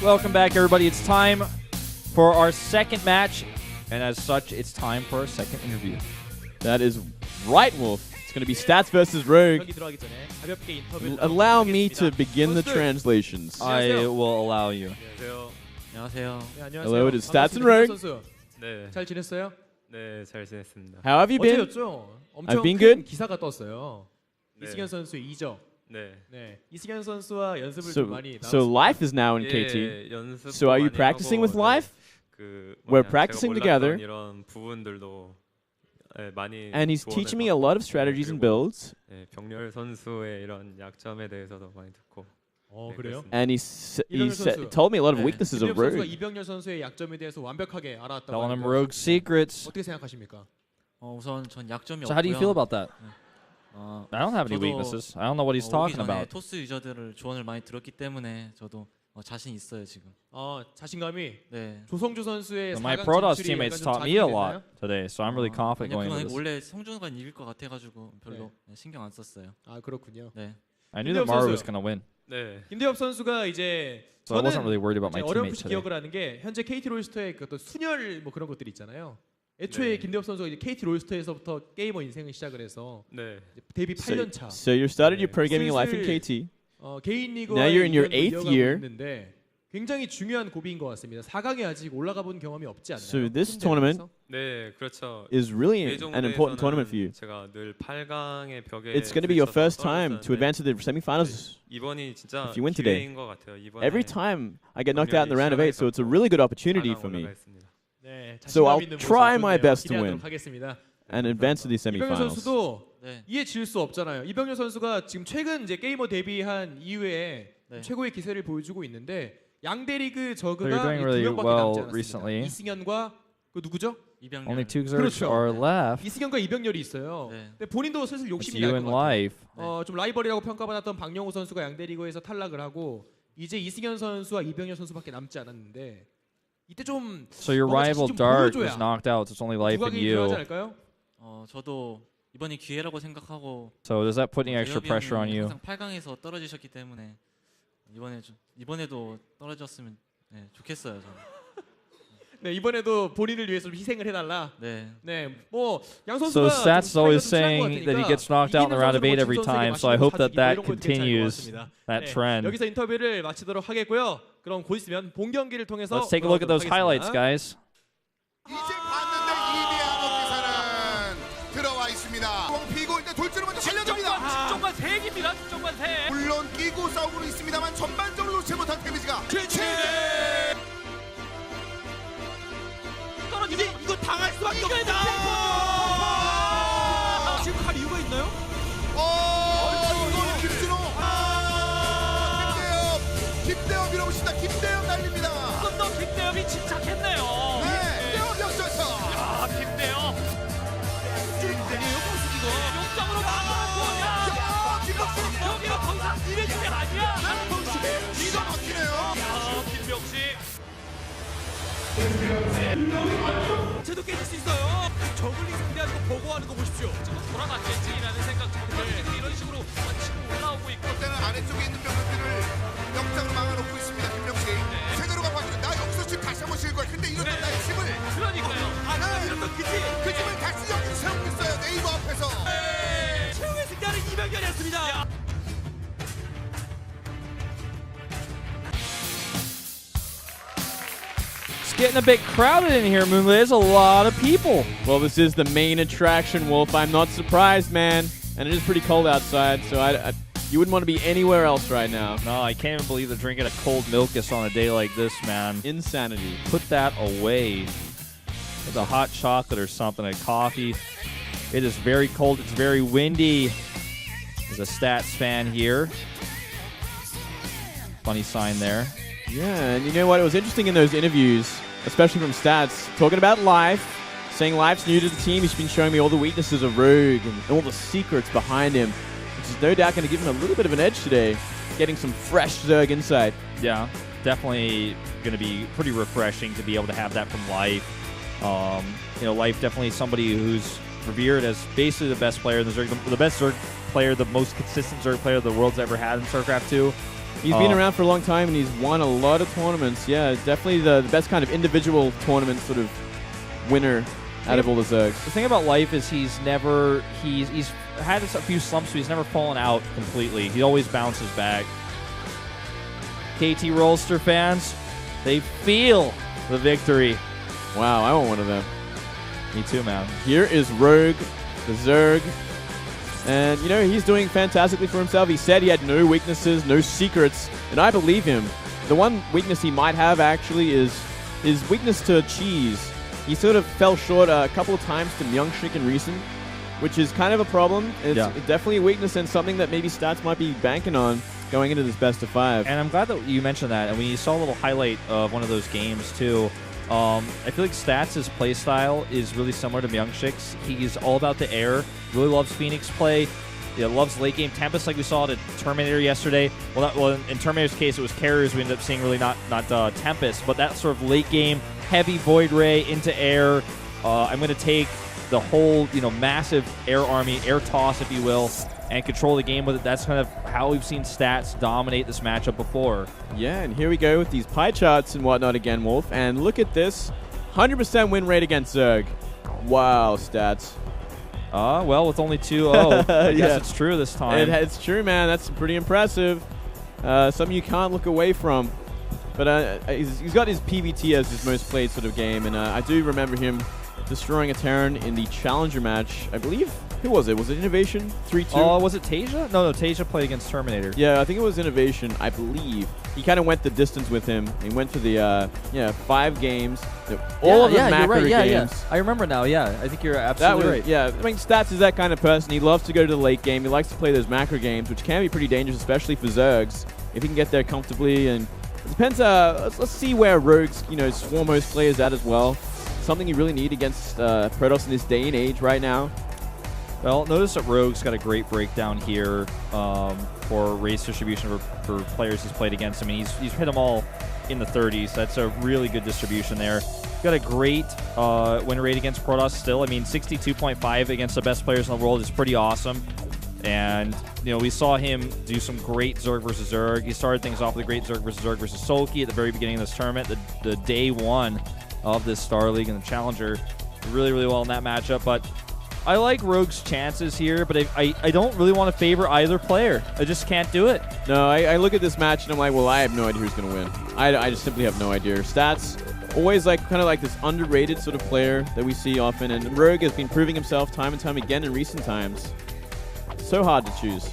Welcome back, everybody. It's time for our second match, and as such, it's time for our second interview. That is right, Wolf. It's going to be Stats versus Rogue. Allow me to begin the translations. I will allow you. Hello, it is Stats and Rogue. 네. 잘 지냈어요? 네, 잘 지냈습니다. How have you been? 어제였죠? 엄청 I've been 큰 good. 기사가 떴어요. 네. 이승현 선수의 이적. 네. 네, 이승현 선수와 연습을 좀 많이 So 나눴습니다. Life is now in KT. 예, 연습도 So are you 많이 practicing 하고, with Life? 그 We're 뭐냐, practicing 제가 together. 몰랐던 이런 부분들도 많이 And he's 조언을 teaching me a lot of strategies and builds. 네, 병렬 선수의 이런 약점에 대해서도 많이 듣고. 네, 그래요? 그렇습니다. And told me a lot of weaknesses of 김대엽 선수가 Rogue. 이병렬 선수의 약점에 대해서 완벽하게 알아왔다고 Telling him 하는데요. Rogue secrets. 어떻게 생각하십니까? 우선 전 약점이 So how do you feel 없고요. about that? I don't have any 저도, weaknesses. I don't know what he's 오기 talking 전에 about. 토스 유저들을 조언을 많이 들었기 때문에 저도 자신 있어요 지금. 자신감이 네. 조성주 선수의 My 4강 Protoss 진출이 teammates 약간 좀 taught me a 자극이 lot 됐나요? today, so I'm really confident 아니요, going 그건 into this. 원래 성준호가 이길 것 같아가지고 별로 신경 안 썼어요. 그렇군요. 네. I knew that 김대엽 Maru 선수. was going to win, 네. 김대엽 선수가 이제 so I wasn't really worried about my 이제 어렴풋이 teammates today. 기억을 하는 게 현재 KT 롤스터의 그 어떤 순혈 뭐 그런 것들이 있잖아요. 애초에 네. 김대엽 선수가 이제 KT 롤스터에서부터 게이머 인생을 시작을 해서 네. 이제 데뷔 8년 차. So you started your pro gaming life in 슬슬 KT. 개인 리그와 Now you're in your 8th year. 있는데 굉장히 중요한 고비인 것 같습니다. 4강에 아직 올라가 본 경험이 없지 않나요? So this 팀 tournament 대회에서? 네, 그렇죠. is really 예정 an important tournament for you. 제가 늘 8강의 벽에 It's going to be your 부딪혀서 first time to 떨어졌었는데 advance to the semifinals. 이번이 진짜 if you win today. 기회인 것 같아요. 이번에 Every time I get knocked out in the round of 8, so it's a really good opportunity for me. 네, So 자신감 I'll 있는 try 모습 my 좋네요. best to 기대하도록 win. 하겠습니다. and advance to the 이병렬 semifinals. 선수도 네. 이에 질 수 없잖아요. 이병렬 선수가 지금 최근 이제 게이머 데뷔한 이후에 네. 최고의 기세를 보여주고 있는데 양대 리그 So you're 저그가 doing 두 really 명밖에 well 남지 않았습니다. recently. 이승현과 그 누구죠? 이병렬. Only two exerts 그렇죠. are left. 이승현과 이병렬이 있어요. 네. 근데 본인도 슬슬 It's 욕심이 you 날 in 것 같아요. life. 좀 라이벌이라고 평가받았던 박영호 선수가 양대 리그에서 탈락을 하고 이제 이승현 선수와 이병렬 선수밖에 남지 않았는데 이때 좀 So your 뭔가 rival 자신 좀 Dart 보여줘야 was knocked out. So it's only life 누가 in 필요하지 you. 않을까요? 저도 이번이 기회라고 생각하고. So does that put any extra 대엽이 pressure on 형이 you? 항상 8강에서 떨어지셨기 때문에 이번에도 떨어졌으면 좋겠어요. 저는. 네, 이번에도 본인을 위해서 좀 희생을 해달라. 네. 네, 뭐 양 So 선수가 Stats is always 좀 차이가 좀 saying 친한 것 that he 같으니까 gets knocked out in the round of 8 이기는 every 선수에게 time. So I 맛있는 hope 거 that that 사주기, 뭐 이런 것도 괜찮을 것 continues 같습니다. that 네, trend. 여기서 인터뷰를 마치도록 하겠고요. 그럼 곧 있으면 본 경기를 통해서 Let's take a look at those highlights, guys. 이제 봤는데 이대한 기사는 들어와 있습니다. 피고 일단 돌진을 먼저 달려듭니다. 집중관 3개입니다. 집중관 3. 물론 끼고 싸우고는 있습니다만 전반적으로 놓지 못한 데미지가 떨어지면 이거 당할 수밖에 없다. 지금 갈 이유가 있나요? 이거는 김준호 김대엽 밀어붙인다. 김대엽 날립니다. 조금 더 김대엽이 침착했네요. 김대엽 역전서. 김대엽. 아니에요, 이거. 역장으로 막아놓고 여기로 더 이상 이래주면 아니야. 이거 막히네요. 김병식. 쟤도 깨질 수 있어요. 저글링 상대하는 거 보고하는 거 보십시오. 지금 돌아갔겠지라는 생각 정말 이런 식으로 치고 올라오고 있고. 그때는 아래쪽에 있는 병력들을 역장으로 막아놓고 있습니다. 김명식 제대로 가고 있는 나 여기서 집 다시 한번 실 거야. 근데 이런 나의 집을 그러니까요. 이런 건 그지 그 집을 다시 여기 세우고 있어요. 네이버 앞에서. 최후의 승자는 이병렬이었습니다. It's getting a bit crowded in here, Moonlit. There's a lot of people. Well, this is the main attraction, Wolf. I'm not surprised, man. And it is pretty cold outside, so you wouldn't want to be anywhere else right now. No, I can't even believe they're drinking a cold Milkus on a day like this, man. Insanity. Put that away. With a hot chocolate or something, a coffee. It is very cold. It's very windy. There's a Stats fan here. Funny sign there. Yeah, and you know what? It was interesting in those interviews, especially from Stats, talking about Life, saying Life's new to the team. He's been showing me all the weaknesses of Rogue and all the secrets behind him, which is no doubt going to give him a little bit of an edge today, getting some fresh Zerg insight. Yeah, definitely going to be pretty refreshing to be able to have that from Life. Life definitely somebody who's revered as basically the best player in the Zerg, the best Zerg player, the most consistent Zerg player the world's ever had in Starcraft 2. He's been around for a long time, and he's won a lot of tournaments. Yeah, definitely the best kind of individual tournament sort of winner out of all the Zergs. The thing about Life is he's had a few slumps, but he's never fallen out completely. He always bounces back. KT Rolster fans, they feel the victory. Wow, I want one of them. Me too, man. Here is Rogue, the Zerg. And, you know, he's doing fantastically for himself. He said he had no weaknesses, no secrets, and I believe him. The one weakness he might have, actually, is his weakness to cheese. He sort of fell short a couple of times to Myungshik in recent, which is kind of a problem. It's definitely a weakness and something that maybe Stats might be banking on going into this best of 5. And I'm glad that you mentioned that. And when you saw a little highlight of one of those games, too, I feel like Stats' play style is really similar to Myungshik's. He's all about the air, really loves Phoenix play, loves late game Tempest like we saw at Terminator yesterday. Well, in Terminator's case, it was carriers we ended up seeing, really not Tempest, but that sort of late game, heavy Void Ray into air. I'm going to take the whole massive air army, air toss, if you will, and control the game with it. That's kind of how we've seen Stats dominate this matchup before. Yeah, and here we go with these pie charts and whatnot again, Wolf. And look at this, 100% win rate against Zerg. Wow, Stats. Well, with only 2-0, I guess it's true this time. It's true, man. That's pretty impressive. Something you can't look away from. But he's got his PVT as his most played sort of game, and I do remember him destroying a Terran in the Challenger match. I believe, who was it? Was it Innovation? 3-2? Was it Tasia? No, Tasia played against Terminator. Yeah, I think it was Innovation, I believe. He kind of went the distance with him. He went to the 5 games. All of the macro games. Yeah. I remember now, yeah. I think you're absolutely right. Yeah, I mean, Stats is that kind of person. He loves to go to the late game. He likes to play those macro games, which can be pretty dangerous, especially for Zergs, if he can get there comfortably. And it depends. Let's see where Rogue's Swarm host play is at as well. Something you really need against Protoss in this day and age right now. Well, notice that Rogue's got a great breakdown here for race distribution for players he's played against. I mean, he's hit them all in the 30s. That's a really good distribution there. Got a great win rate against Protoss still. I mean, 62.5 against the best players in the world is pretty awesome. And, we saw him do some great Zerg versus Zerg. He started things off with a great Zerg versus Sulky at the very beginning of this tournament, the day one of this Star League and the Challenger. Really, really well in that matchup. But I like Rogue's chances here, but I don't really want to favor either player. I just can't do it. No, I look at this match and I'm like, well, I have no idea who's going to win. I just simply have no idea. Stats, always kind of like this underrated sort of player that we see often, and Rogue has been proving himself time and time again in recent times. So hard to choose.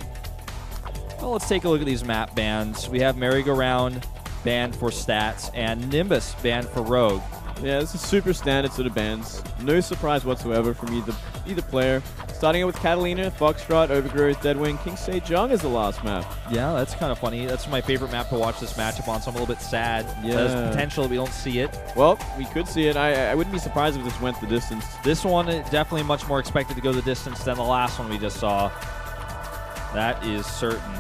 Well, let's take a look at these map bans. We have Merry-Go-Round banned for Stats and Nimbus banned for Rogue. Yeah, this is super standard sort of bans. No surprise whatsoever from either player. Starting out with Catalina, Foxtrot, Overgrowth, Deadwing, King Sejong is the last map. Yeah, that's kind of funny. That's my favorite map to watch this matchup on, so I'm a little bit sad. Yeah. There's potential, we don't see it. Well, we could see it. I wouldn't be surprised if this went the distance. This one definitely much more expected to go the distance than the last one we just saw. That is certain.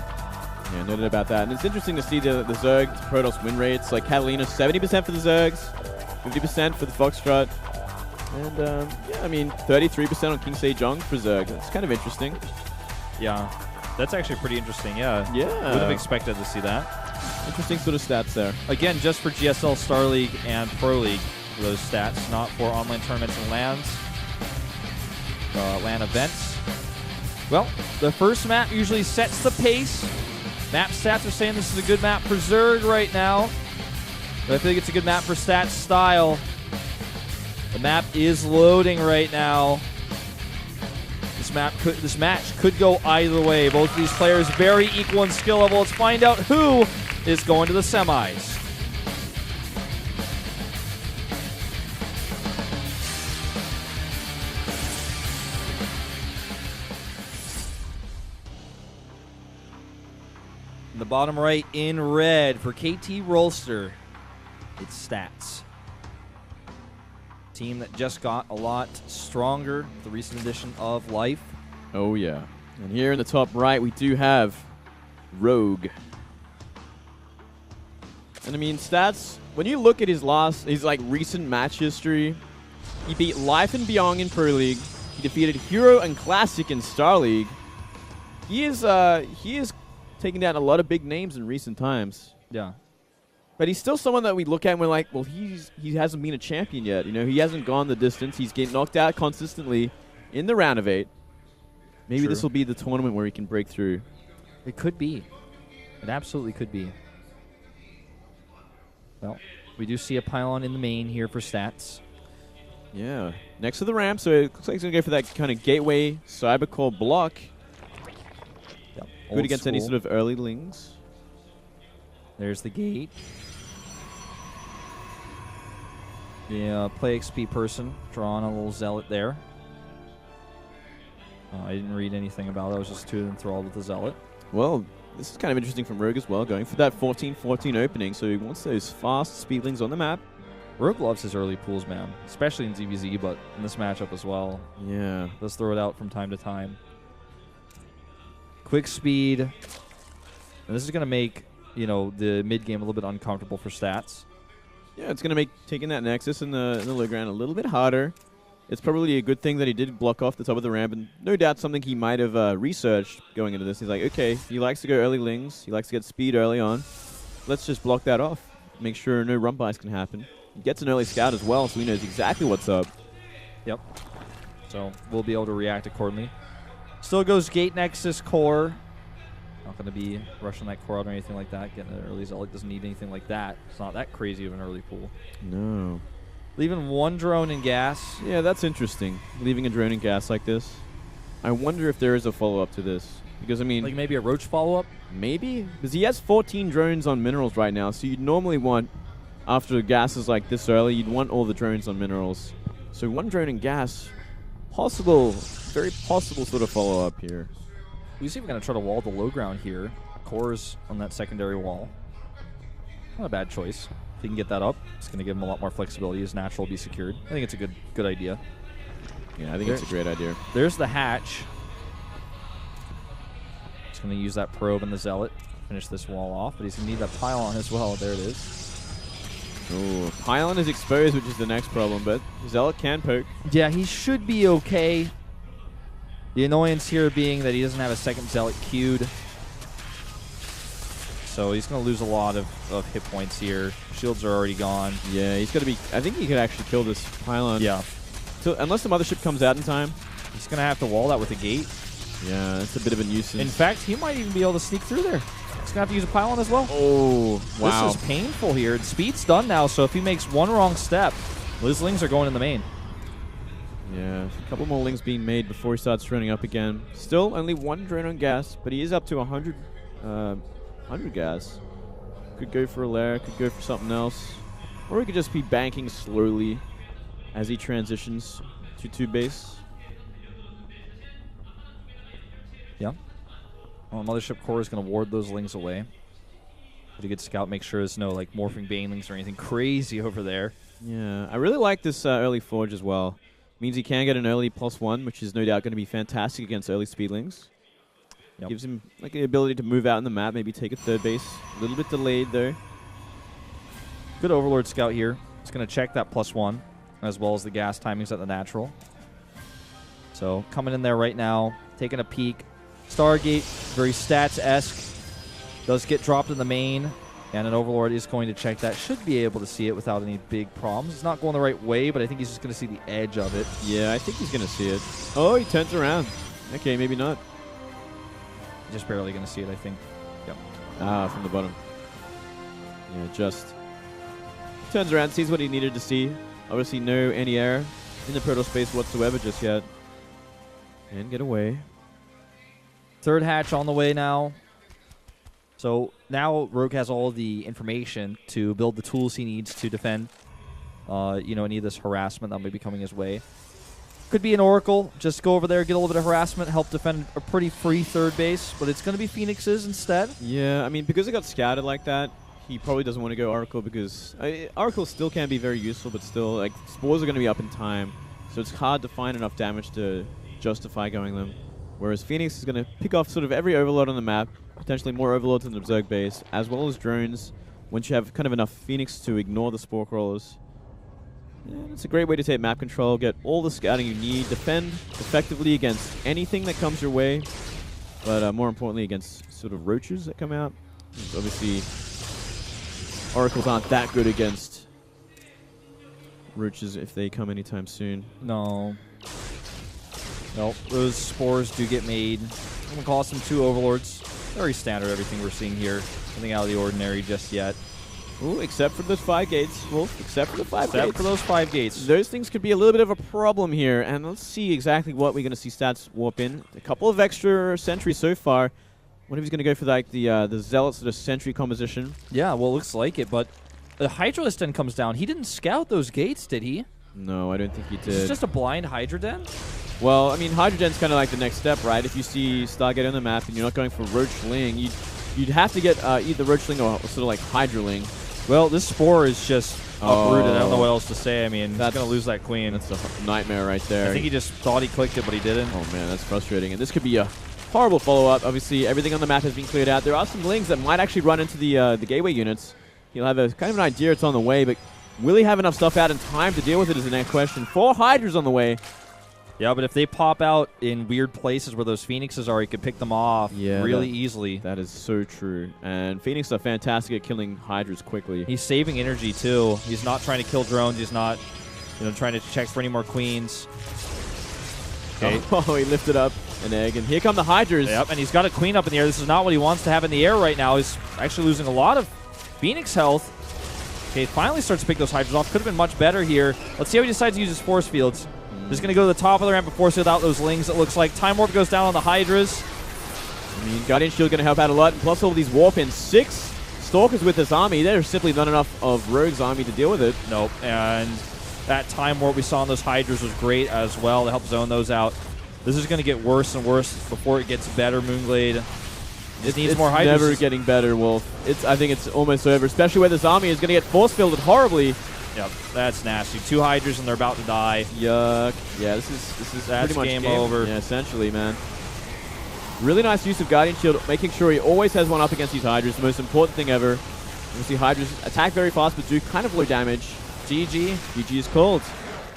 Yeah, noted about that. And it's interesting to see the Zerg to Protoss win rates. Like Catalina, 70% for the Zergs, 50% for the Foxtrot. And, yeah, I mean, 33% on King Sejong for Zerg. That's kind of interesting. Yeah, that's actually pretty interesting, yeah. Yeah. Would have expected to see that. Interesting sort of stats there. Again, just for GSL, Star League, and Pro League, those stats, not for online tournaments and LAN events. Well, the first map usually sets the pace. Map stats are saying this is a good map for Zerg right now. But I think it's a good map for Stats style. The map is loading right now. This match could go either way. Both of these players very equal in skill level. Let's find out who is going to the semis. In the bottom right in red for KT Rolster, it's Stats. Team that just got a lot stronger with the recent edition of Life. Oh, yeah. And here in the top right, we do have Rogue. And I mean, Stats, when you look at his recent match history, he beat Life and Beyond in Pro League. He defeated Hero and Classic in Star League. He is taking down a lot of big names in recent times. Yeah. But he's still someone that we look at and we're like, well, he hasn't been a champion yet. You know, he hasn't gone the distance. He's getting knocked out consistently in the round of 8. Maybe True. this will be the tournament where he can break through. It could be. It absolutely could be. Well, we do see a pylon in the main here for stats. Yeah. Next to the ramp, so it looks like he's going to go for that kind of gateway cybercore block. Yep. Good Old against any school. sort of early lings. There's the gate. Yeah, play XP person drawing a little zealot there. I didn't read anything about it. I was just too enthralled with the zealot. Well, this is kind of interesting from Rogue as well, going for that 14-14 opening, so he wants those fast speedlings on the map. Rogue loves his early pools, man, especially in ZVZ, but in this matchup as well. Yeah. Let's throw it out from time to time. Quick speed. And this is going to make, you know, the mid game a little bit uncomfortable for stats. Yeah, it's going to make taking that Nexus in the low ground a little bit harder. It's probably a good thing that he did block off the top of the ramp, and no doubt something he might have researched going into this. He's like, okay, he likes to go early lings. He likes to get speed early on. Let's just block that off. Make sure no rump buys can happen. He gets an early scout as well, so he knows exactly what's up. Yep. So we'll be able to react accordingly. Still goes Gate Nexus Core. Not going to be rushing that core out or anything like that. Getting an early Zealot doesn't need anything like that. It's not that crazy of an early pool. No. Leaving one drone in gas. Yeah, that's interesting. Leaving a drone in gas like this. I wonder if there is a follow-up to this. Because, I mean... Like maybe a Roach follow-up? Maybe? Because he has 14 drones on minerals right now, so you'd normally want, after gases like this early, you'd want all the drones on minerals. So one drone in gas, possible, very possible sort of follow-up here. We see if we're going to try to wall the low ground here. Core's on that secondary wall. Not a bad choice. If he can get that up, it's going to give him a lot more flexibility. His natural will be secured. I think it's a good idea. Yeah, I think it's a great idea. There's the hatch. He's going to use that probe and the Zealot to finish this wall off, but he's going to need that pylon as well. There it is. Ooh, pylon is exposed, which is the next problem, but Zealot can poke. Yeah, he should be okay. The annoyance here being that he doesn't have a second Zealot queued. So he's going to lose a lot of hit points here. Shields are already gone. Yeah, he's got to be... I think he could actually kill this pylon. Yeah. So, unless the mothership comes out in time. He's going to have to wall that with a gate. Yeah, it's a bit of a nuisance. In fact, he might even be able to sneak through there. He's going to have to use a pylon as well. Oh, wow. This is painful here. Speed's done now, so if he makes one wrong step, his lings are going in the main. Yeah, a couple more lings being made before he starts running up again. Still only one drone on gas, but he is up to 100 gas. Could go for a lair, could go for something else. Or he could just be banking slowly as he transitions to 2 base. Yeah. Well, Mothership Core is going to ward those lings away. Pretty good scout. Make sure there's no like morphing banelings or anything crazy over there. Yeah, I really like this early forge as well. Means he can get an early +1, which is no doubt going to be fantastic against early speedlings. Yep. Gives him like the ability to move out in the map, maybe take a 3rd base. A little bit delayed though. Good Overlord scout here. He's going to check that +1 as well as the gas timings at the natural. So coming in there right now, taking a peek. Stargate, very stats-esque. Does get dropped in the main. And an Overlord is going to check that. Should be able to see it without any big problems. It's not going the right way, but I think he's just going to see the edge of it. Yeah, I think he's going to see it. Oh, he turns around. Okay, maybe not. Just barely going to see it, I think. Yep. Ah, from the bottom. Yeah, just turns around, sees what he needed to see. Obviously no anti-air in the proto space whatsoever just yet. And get away. 3rd hatch on the way now. So now Rogue has all the information to build the tools he needs to defend, any of this harassment that may be coming his way. Could be an Oracle. Just go over there, get a little bit of harassment, help defend a pretty free 3rd base. But it's going to be Phoenixes instead. Yeah, I mean, because it got scouted like that, he probably doesn't want to go Oracle because Oracle still can be very useful, but still, like, spores are going to be up in time. So it's hard to find enough damage to justify going them. Whereas Phoenix is going to pick off sort of every overload on the map, potentially more overloads in the Berserk base, as well as drones, once you have kind of enough Phoenix to ignore the Spore Crawlers. And it's a great way to take map control, get all the scouting you need, defend effectively against anything that comes your way. but more importantly against sort of roaches that come out. Obviously, oracles aren't that good against roaches if they come anytime soon. No. Nope. Those spores do get made. I'm going to cost them 2 overlords. Very standard, everything we're seeing here. Nothing out of the ordinary just yet. Ooh, except for those 5 gates, Wolf. Except for the 5 gates. Except for those 5 gates. Those things could be a little bit of a problem here, and let's see exactly what we're going to see Stats warp in. A couple of extra sentries so far. What if he's going to go for like the Zealot sort of sentry composition? Yeah, well, it looks like it, but the Hydra Den comes down. He didn't scout those gates, did he? No, I don't think he did. It's just a blind Hydra Den? Well, I mean, Hydra Den's kind of like the next step, right? If you see Stargate on the map and you're not going for Roachling, you'd have to get either Roachling or sort of like Hydraling. Well, this Spore is just uprooted. I don't know what else to say. I mean, he's going to lose that queen. That's a nightmare right there. I think he just thought he clicked it, but he didn't. Oh, man, that's frustrating. And this could be a horrible follow-up. Obviously, everything on the map has been cleared out. There are some lings that might actually run into the gateway units. He'll have a kind of an idea it's on the way, but will he have enough stuff out in time to deal with it is the next question. 4 Hydras on the way. Yeah, but if they pop out in weird places where those Phoenixes are, he could pick them off really easily. That is so true. And Phoenix are fantastic at killing Hydras quickly. He's saving energy, too. He's not trying to kill drones. He's not trying to check for any more queens. Okay. Oh, he lifted up an egg, and here come the Hydras. Yep, and he's got a queen up in the air. This is not what he wants to have in the air right now. He's actually losing a lot of Phoenix health. Okay, finally starts to pick those Hydras off. Could have been much better here. Let's see how he decides to use his force fields. Just going to go to the top of the ramp and force field out those lings, it looks like. Time Warp goes down on the Hydras. I mean, Guardian Shield going to help out a lot. And plus all these warp-ins. 6 Stalkers with this army. There's simply not enough of Rogue's army to deal with it. Nope, and that Time Warp we saw on those Hydras was great as well to help zone those out. This is going to get worse and worse before it gets better, Moonglade. It needs more Hydras. It's never getting better, Wolf. I think it's almost over, especially where this army is going to get force-fielded horribly. Yep, that's nasty. 2 Hydras and they're about to die. Yuck. Yeah, this is that's pretty much game over. Yeah, essentially, man. Really nice use of Guardian Shield, making sure he always has one up against these Hydras. The most important thing ever. Obviously, Hydras attack very fast, but do kind of low damage. GG. GG is cold.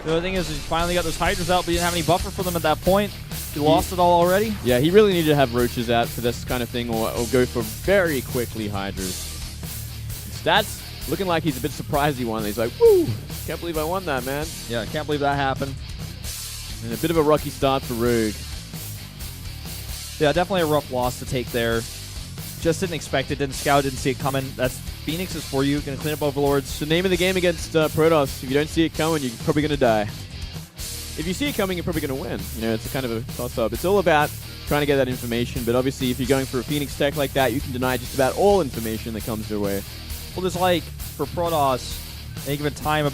The other thing is he finally got those Hydras out, but he didn't have any buffer for them at that point. He lost it all already. Yeah, he really needed to have Roaches out for this kind of thing, or go for very quickly Hydras. Stats looking like he's a bit surprised he won. He's like, woo, can't believe I won that, man. Yeah, can't believe that happened. And a bit of a rocky start for Rogue. Yeah, definitely a rough loss to take there. Just didn't expect it, didn't scout, didn't see it coming. That's Phoenix is for you. Going to clean up Overlords. It's the name of the game against Protoss. If you don't see it coming, you're probably going to die. If you see it coming, you're probably going to win. You know, it's a kind of a toss-up. It's all about trying to get that information, but obviously if you're going for a Phoenix tech like that, you can deny just about all information that comes your way. Well, there's like, for Protoss, any given time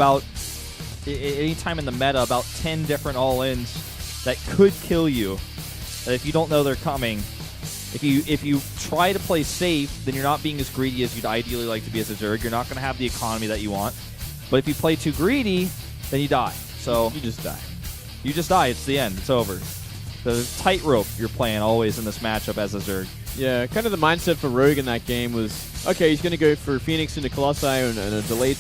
any time in the meta, about 10 different all-ins that could kill you. That if you don't know they're coming, if you try to play safe, then you're not being as greedy as you'd ideally like to be as a Zerg. You're not going to have the economy that you want. But if you play too greedy, then you die. So you just die. You just die. It's the end. It's over. The tightrope you're playing always in this matchup as a Zerg. Yeah, kind of the mindset for Rogue in that game was, okay, he's going to go for Phoenix into Colossi and a delayed